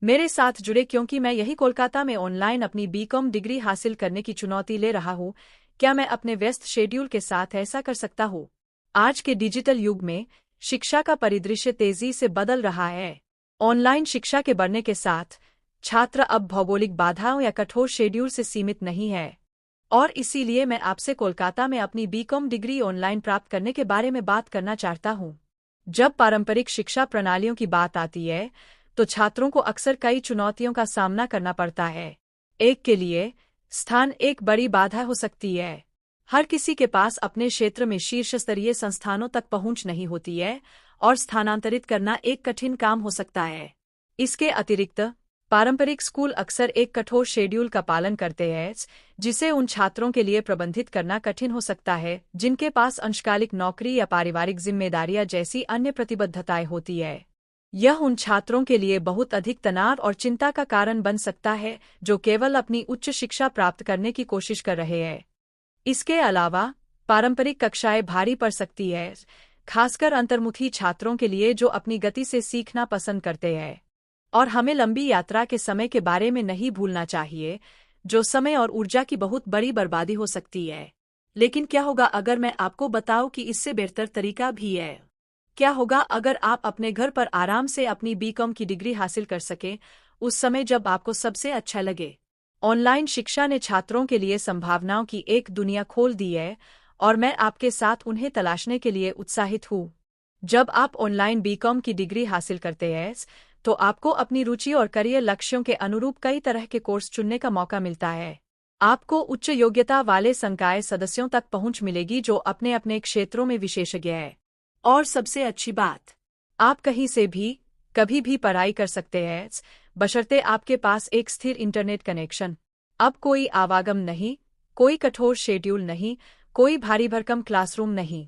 मेरे साथ जुड़े क्योंकि मैं यही कोलकाता में ऑनलाइन अपनी बीकॉम डिग्री हासिल करने की चुनौती ले रहा हूँ। क्या मैं अपने व्यस्त शेड्यूल के साथ ऐसा कर सकता हूँ? आज के डिजिटल युग में शिक्षा का परिदृश्य तेजी से बदल रहा है। ऑनलाइन शिक्षा के बढ़ने के साथ छात्र अब भौगोलिक बाधाओं या कठोर शेड्यूल से सीमित नहीं है, और इसीलिए मैं आपसे कोलकाता में अपनी बीकॉम डिग्री ऑनलाइन प्राप्त करने के बारे में बात करना चाहता हूँ। जब पारंपरिक शिक्षा प्रणालियों की बात आती है तो छात्रों को अक्सर कई चुनौतियों का सामना करना पड़ता है। एक के लिए स्थान एक बड़ी बाधा हो सकती है। हर किसी के पास अपने क्षेत्र में शीर्ष स्तरीय संस्थानों तक पहुंच नहीं होती है, और स्थानांतरित करना एक कठिन काम हो सकता है। इसके अतिरिक्त पारंपरिक स्कूल अक्सर एक कठोर शेड्यूल का पालन करते हैं, जिसे उन छात्रों के लिए प्रबंधित करना कठिन हो सकता है जिनके पास अंशकालिक नौकरी या पारिवारिक जिम्मेदारियां जैसी अन्य प्रतिबद्धताएं होती है। यह उन छात्रों के लिए बहुत अधिक तनाव और चिंता का कारण बन सकता है जो केवल अपनी उच्च शिक्षा प्राप्त करने की कोशिश कर रहे हैं। इसके अलावा पारंपरिक कक्षाएं भारी पड़ सकती है, खासकर अंतर्मुखी छात्रों के लिए जो अपनी गति से सीखना पसंद करते हैं। और हमें लंबी यात्रा के समय के बारे में नहीं भूलना चाहिए, जो समय और ऊर्जा की बहुत बड़ी बर्बादी हो सकती है। लेकिन क्या होगा अगर मैं आपको बताऊं कि इससे बेहतर तरीका भी है? क्या होगा अगर आप अपने घर पर आराम से अपनी बीकॉम की डिग्री हासिल कर सकें, उस समय जब आपको सबसे अच्छा लगे? ऑनलाइन शिक्षा ने छात्रों के लिए संभावनाओं की एक दुनिया खोल दी है, और मैं आपके साथ उन्हें तलाशने के लिए उत्साहित हूँ। जब आप ऑनलाइन बीकॉम की डिग्री हासिल करते हैं तो आपको अपनी रुचि और करियर लक्ष्यों के अनुरूप कई तरह के कोर्स चुनने का मौका मिलता है। आपको उच्च योग्यता वाले संकाय सदस्यों तक पहुंच मिलेगी जो अपने अपने क्षेत्रों में विशेषज्ञ हैं। और सबसे अच्छी बात, आप कहीं से भी कभी भी पढ़ाई कर सकते हैं, बशर्ते आपके पास एक स्थिर इंटरनेट कनेक्शन। अब कोई आवागम नहीं, कोई कठोर शेड्यूल नहीं, कोई भारी भरकम क्लासरूम नहीं।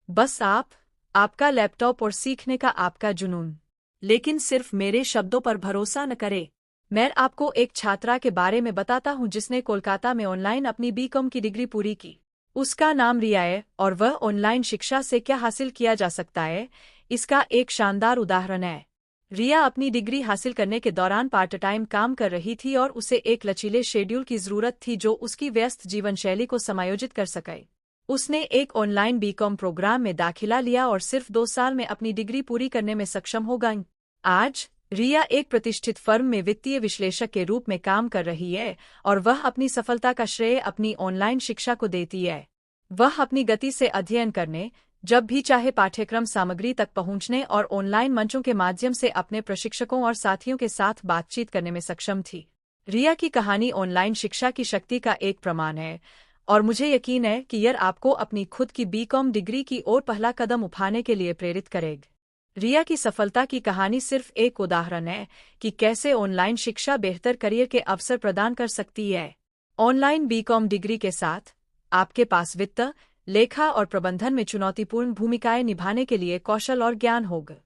बस आपका लैपटॉप और सीखने का आपका जुनून। लेकिन सिर्फ मेरे शब्दों पर भरोसा न करें। मैं आपको एक छात्रा के बारे में बताता हूं जिसने कोलकाता में ऑनलाइन अपनी बीकॉम की डिग्री पूरी की। उसका नाम रिया है, और वह ऑनलाइन शिक्षा से क्या हासिल किया जा सकता है, इसका एक शानदार उदाहरण है। रिया अपनी डिग्री हासिल करने के दौरान पार्ट टाइम काम कर रही थी, और उसे एक लचीले शेड्यूल की जरूरत थी जो उसकी व्यस्त जीवन शैली को समायोजित कर सके। उसने एक ऑनलाइन बीकॉम प्रोग्राम में दाखिला लिया और सिर्फ 2 साल में अपनी डिग्री पूरी करने में सक्षम हो गई। आज रिया एक प्रतिष्ठित फर्म में वित्तीय विश्लेषक के रूप में काम कर रही है, और वह अपनी सफलता का श्रेय अपनी ऑनलाइन शिक्षा को देती है। वह अपनी गति से अध्ययन करने, जब भी चाहे पाठ्यक्रम सामग्री तक पहुंचने और ऑनलाइन मंचों के माध्यम से अपने प्रशिक्षकों और साथियों के साथ बातचीत करने में सक्षम थी। रिया की कहानी ऑनलाइन शिक्षा की शक्ति का एक प्रमाण है, और मुझे यकीन है कि यह आपको अपनी खुद की बीकॉम डिग्री की ओर पहला कदम उठाने के लिए प्रेरित करेगी। रिया की सफलता की कहानी सिर्फ एक उदाहरण है कि कैसे ऑनलाइन शिक्षा बेहतर करियर के अवसर प्रदान कर सकती है। ऑनलाइन बीकॉम डिग्री के साथ आपके पास वित्त, लेखा और प्रबंधन में चुनौतीपूर्ण भूमिकाएं निभाने के लिए कौशल और ज्ञान होगा।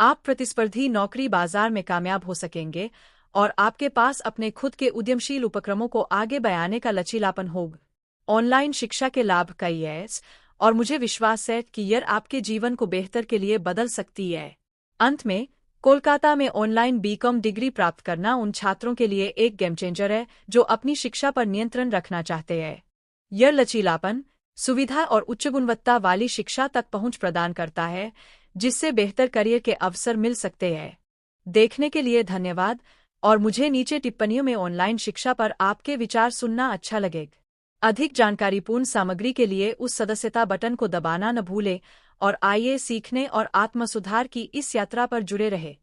आप प्रतिस्पर्धी नौकरी बाजार में कामयाब हो सकेंगे, और आपके पास अपने खुद के उद्यमशील उपक्रमों को आगे बढ़ाने का लचीलापन होगा। ऑनलाइन शिक्षा के लाभ कई हैं, और मुझे विश्वास है कि यह आपके जीवन को बेहतर के लिए बदल सकती है। अंत में, कोलकाता में ऑनलाइन बीकॉम डिग्री प्राप्त करना उन छात्रों के लिए एक गेम चेंजर है जो अपनी शिक्षा पर नियंत्रण रखना चाहते हैं। यह लचीलापन, सुविधा और उच्च गुणवत्ता वाली शिक्षा तक पहुंच प्रदान करता है, जिससे बेहतर करियर के अवसर मिल सकते हैं। देखने के लिए धन्यवाद, और मुझे नीचे टिप्पणियों में ऑनलाइन शिक्षा पर आपके विचार सुनना अच्छा लगेगा। अधिक जानकारीपूर्ण सामग्री के लिए उस सदस्यता बटन को दबाना न भूलें, और आइए सीखने और आत्मसुधार की इस यात्रा पर जुड़े रहे।